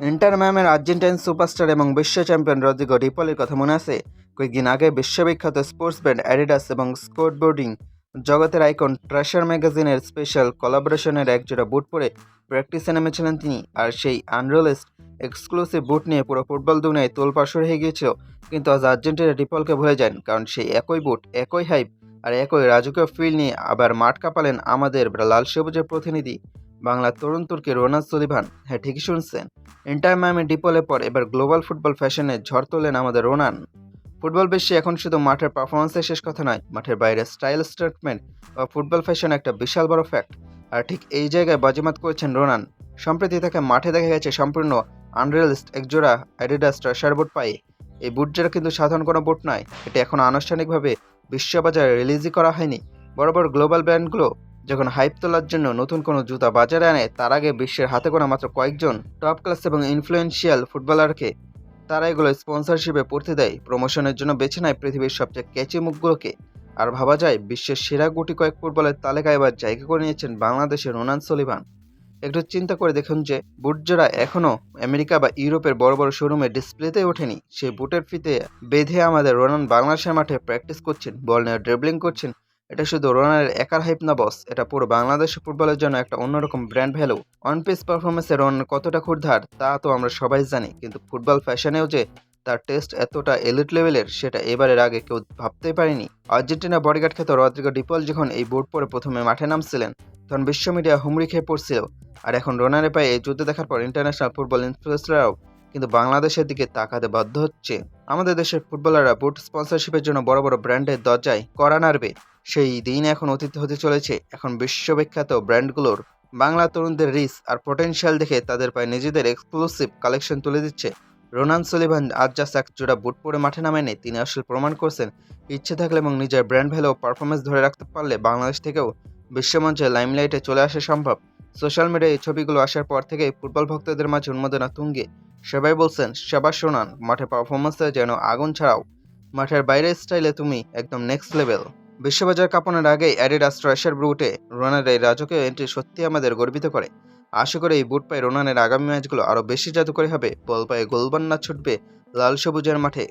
Inter মিয়ামির Argentine superstar এবং বিশ্ব champion Rodrigo D পলের কথা মনে আছে? কয়েকদিন আগে বিশ্ববিখ্যাত স্পোর্টস ব্র্যান্ড অ্যাডিডাস এবং স্কেটবোর্ডিং জগতের আইকন ট্র্যাশার ম্যাগাজিনের স্পেশাল কোলাবোরেশনের একজোড়া বুট পরে প্র্যাকটিসে নেমেছিলেন তিনি। আর সেই আনরিয়েলিস্ট এক্সক্লুসিভ বুট নিয়ে পুরো ফুটবল দুনিয়ায় তোলপাড় শুরু হয়ে গিয়েছিল। কিন্তু আজ আর্জেন্টিনা ডিপলকে ভুলে যান, কারণ সেই একই বুট, একই হাইপ আর একই রাজকীয় ফিল নিয়ে আবার মাঠ কাঁপালেন আমাদের লাল সবুজের প্রতিনিধি, বাংলা তরুণ তুর্কি রোনাল সুলিভান। হ্যাঁ, ঠিকই শুনছেন, ইন্টার মিয়ামি ডিপলের পর এবার গ্লোবাল ফুটবল ফ্যাশনে ঝড় তোলেন আমাদের রোনান। ফুটবল বিশ্বে এখন শুধু মাঠের পারফরমেন্সের শেষ কথা নয়, মাঠের বাইরে স্টাইল স্টেটমেন্ট বা ফুটবল ফ্যাশন একটা বিশাল বড় ফ্যাক্ট। আর ঠিক এই জায়গায় বাজিমাত করেছেন রোনান। সম্প্রতি তাকে মাঠে দেখা গেছে সম্পূর্ণ আনরিয়েলিস্ট একজোড়া অ্যাডিডাস ট্রেশার বুট পায়ে। এই বুট জোড়া কিন্তু সাধারণ কোনো বুট নয়, এটা এখন আনুষ্ঠানিকভাবে বিশ্ববাজারে রিলিজই করা হয়নি। বড় বড় গ্লোবাল ব্র্যান্ডগুলো যখন হাইপ তোলার জন্য নতুন কোনো জুতা বাজারে আনে, তার আগে বিশ্বের হাতে গোনা মাত্র কয়েকজন টপ ক্লাস এবং ইনফ্লুয়েন্সিয়াল ফুটবলারকে তারা এগুলো স্পন্সরশিপে পড়তে দেয়, প্রমোশনের জন্য বেছে নেয় পৃথিবীর সবচেয়ে ক্যাচি মুখগুলোকে। আর ভাবা যায় বিশ্বের সেরা গুটি কয়েক ফুটবলের তালিকায় এবার জায়গা করে নিয়েছেন বাংলাদেশের রোনান সলিভান। একটু চিন্তা করে দেখুন যে বুট জোড়া এখনও আমেরিকা বা ইউরোপের বড় বড় শোরুমে ডিসপ্লেতে ওঠেনি, সেই বুটের ফিতে বেঁধে আমাদের রোনান বাংলাদেশের মাঠে প্র্যাকটিস করছেন, বল নিয়ে ড্রিবলিং করছেন। এটা শুধু রোনানের একার হাইপ না বস, এটা পুরো বাংলাদেশ ফুটবলের জন্য একটা অন্যরকম ব্র্যান্ড ভ্যালু। অন পিচ পারফরমেন্সে রোনান কতটা ক্ষুরধার তা তো আমরা সবাই জানি, কিন্তু ফুটবল ফ্যাশনেও যে তার টেস্ট এতটা এলিট লেভেলের, সেটা এবারের আগে কেউ ভাবতেই পারেনি। আর্জেন্টিনা বডিগার্ড খ্যাত রদ্রিগো ডি পল যখন এই বুট পরে প্রথমে মাঠে নামছিলেন, তখন বিশ্ব মিডিয়া হুমড়ি খেয়ে পড়ছিল। আর এখন রোনানের পায়ে এই যুদ্ধ দেখার পর ইন্টারন্যাশনাল ফুটবল ইনফ্লুয়েন্সাররাও কিন্তু বাংলাদেশের দিকে তাকাতে বাধ্য হচ্ছে। আমাদের দেশের ফুটবলাররা বুট স্পন্সরশিপের জন্য বড় বড় ব্র্যান্ডের দরজায় কড়া নাড়বে, সেই দিন এখন অতীত হতে চলেছে। এখন বিশ্ববিখ্যাত ব্র্যান্ডগুলোর বাংলা তরুণদের রিচ আর পটেনশিয়াল দেখে তাদের পায়ে নিজেদের এক্সক্লুসিভ কালেকশন তুলে দিচ্ছে। রোনান সুলিভান আজ জাস্ট এক জোড়া বুট পরে মাঠে নামেনি, তিনি আসলে প্রমাণ করছেন ইচ্ছে থাকলে এবং নিজের ব্র্যান্ড ভ্যালু ও পারফরমেন্স ধরে রাখতে পারলে বাংলাদেশ থেকেও বিশ্বমঞ্চে লাইমলাইটে চলে আসা সম্ভব। সোশ্যাল মিডিয়ায় এই ছবিগুলো আসার পর থেকেই ফুটবল ভক্তদের মাঝে উন্মাদনা তুঙ্গে। সবাই বলছেন সাবাস রোনান, মাঠে পারফরমেন্সে যেন আগুন ছাড়াও, মাঠের বাইরের স্টাইলে তুমি একদম নেক্সট লেভেল। বিশ্ববাজার কাঁপানোর আগেই অ্যাডিডাস ট্রেশার বুটে রোনানের এই রাজকীয় এন্ট্রি সত্যি আমাদের গর্বিত করে। আশা করি এই বুট পায়ে রোনানের আগামী ম্যাচগুলো আরও বেশি জাদুকরী হবে, বল পায়ে গোলবান্না ছুটবে লাল সবুজের মাঠে।